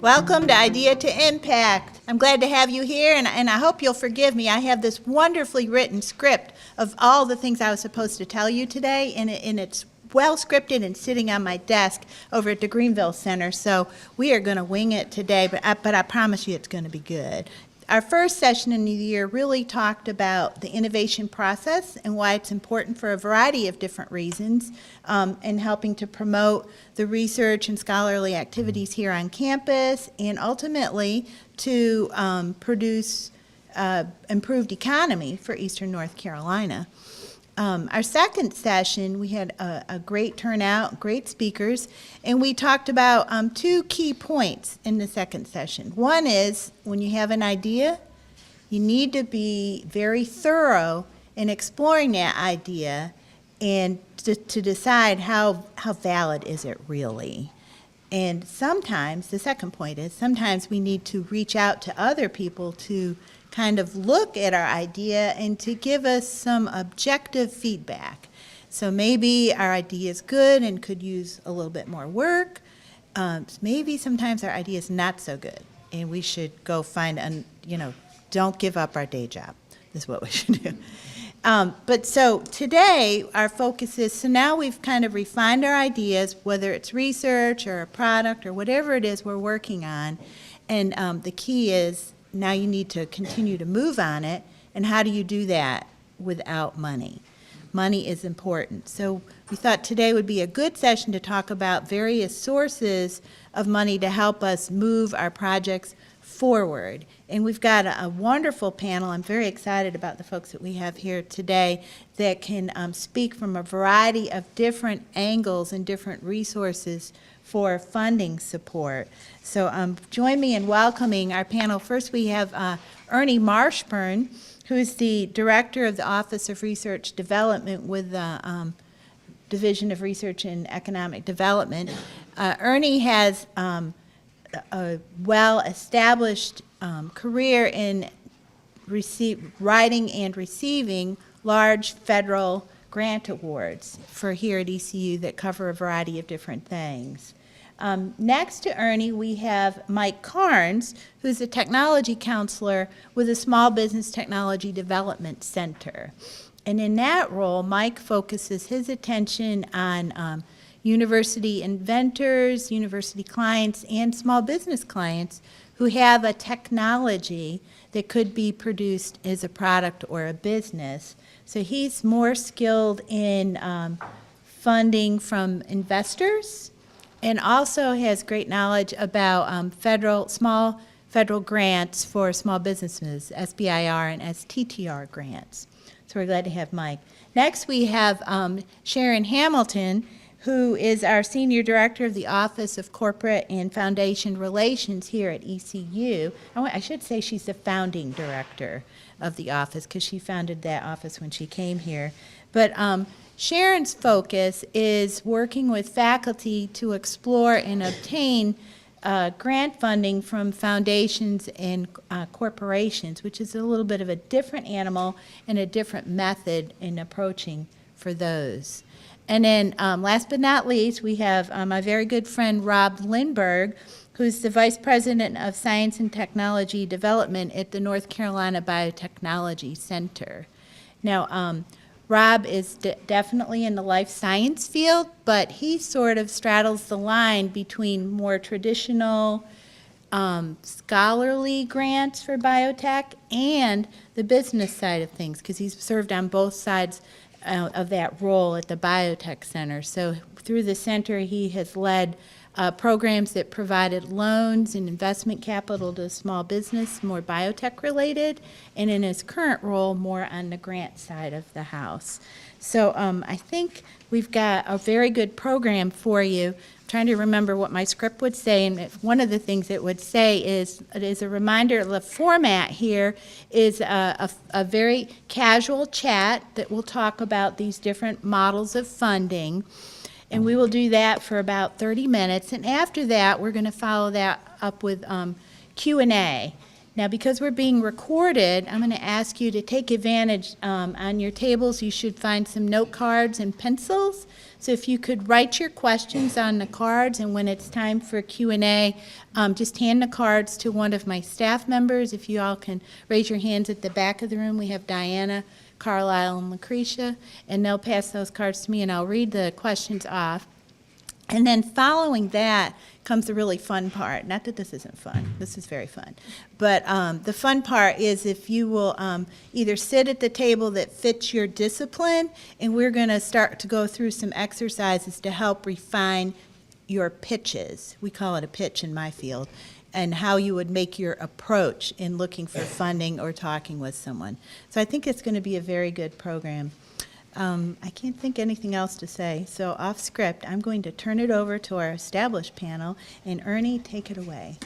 Welcome to Idea to Impact. I'm glad to have you here, and I hope you'll forgive me. I have this wonderfully written script of all the things I was supposed to tell you today, and it's well scripted and sitting on my desk over at the Greenville Center, so we are going to wing it today, but I promise you it's going to be good. Our first session in the year really talked about the innovation process and why it's important for a variety of different reasons, in helping to promote the research and scholarly activities here on campus, and ultimately to produce improved economy for Eastern North Carolina. Our second session, we had a great turnout, great speakers, and we talked about two key points in the second session. One is, when you have an idea, you need to be very thorough in exploring that idea and to decide how valid is it really. And sometimes, the second point is, sometimes we need to reach out to other people to kind of look at our idea and to give us some objective feedback. So maybe our idea is good and could use a little bit more work. Maybe sometimes our idea is not so good and we should go find, don't give up our day job is what we should do. But so today our focus is, so now we've kind of refined our ideas, whether it's research or a product or whatever it is we're working on, and the key is, now you need to continue to move on it, and how do you do that without money? Money is important. So we thought today would be a good session to talk about various sources of money to help us move our projects forward. And we've got a wonderful panel. I'm very excited about the folks that we have here today that can speak from a variety of different angles and different resources for funding support. So join me in welcoming our panel. First we have Ernie Marshburn, who's the Director of the Office of Research Development with the Division of Research and Economic Development. Ernie has a well-established career in writing and receiving large federal grant awards for here at ECU that cover a variety of different things. Next to Ernie, we have Mike Carnes, who's a technology counselor with the Small Business Technology Development Center. And in that role, Mike focuses his attention on university inventors, university clients, and small business clients who have a technology that could be produced as a product or a business. So he's more skilled in funding from investors, and also has great knowledge about small federal grants for small businesses, SBIR and STTR grants. So we're glad to have Mike. Next we have Sharon Hamilton, who is our Senior Director of the Office of Corporate and Foundation Relations here at ECU. I should say she's the founding director of the office, because she founded that office when she came here. But Sharon's focus is working with faculty to explore and obtain grant funding from foundations and corporations, which is a little bit of a different animal and a different method in approaching for those. And then last but not least, we have my very good friend Rob Lindberg, who's the Vice President of Science and Technology Development at the North Carolina Biotechnology Center. Now, Rob is definitely in the life science field, but he sort of straddles the line between more traditional scholarly grants for biotech and the business side of things, because he's served on both sides of that role at the Biotech Center. So through the center, he has led programs that provided loans and investment capital to small business, more biotech related, and in his current role, more on the grant side of the house. So I think we've got a very good program for you. I'm trying to remember what my script would say, and one of the things it would say is, it is a reminder, the format here is a very casual chat that will talk about these different models of funding. And we will do that for about 30 minutes. And after that, we're going to follow that up with Q&A. Now, because we're being recorded, I'm going to ask you to take advantage. On your tables, you should find some note cards and pencils. So if you could write your questions on the cards, and when it's time for Q&A, just hand the cards to one of my staff members. If you all can raise your hands at the back of the room, we have Diana, Carlisle, and Lucretia, and they'll pass those cards to me, and I'll read the questions off. And then following that comes the really fun part. Not that this isn't fun. This is very fun. But the fun part is if you will either sit at the table that fits your discipline, and we're going to start to go through some exercises to help refine your pitches. We call it a pitch in my field, and how you would make your approach in looking for funding or talking with someone. So I think it's going to be a very good program. I can't think anything else to say, so off script, I'm going to turn it over to our established panel, and Ernie, take it away.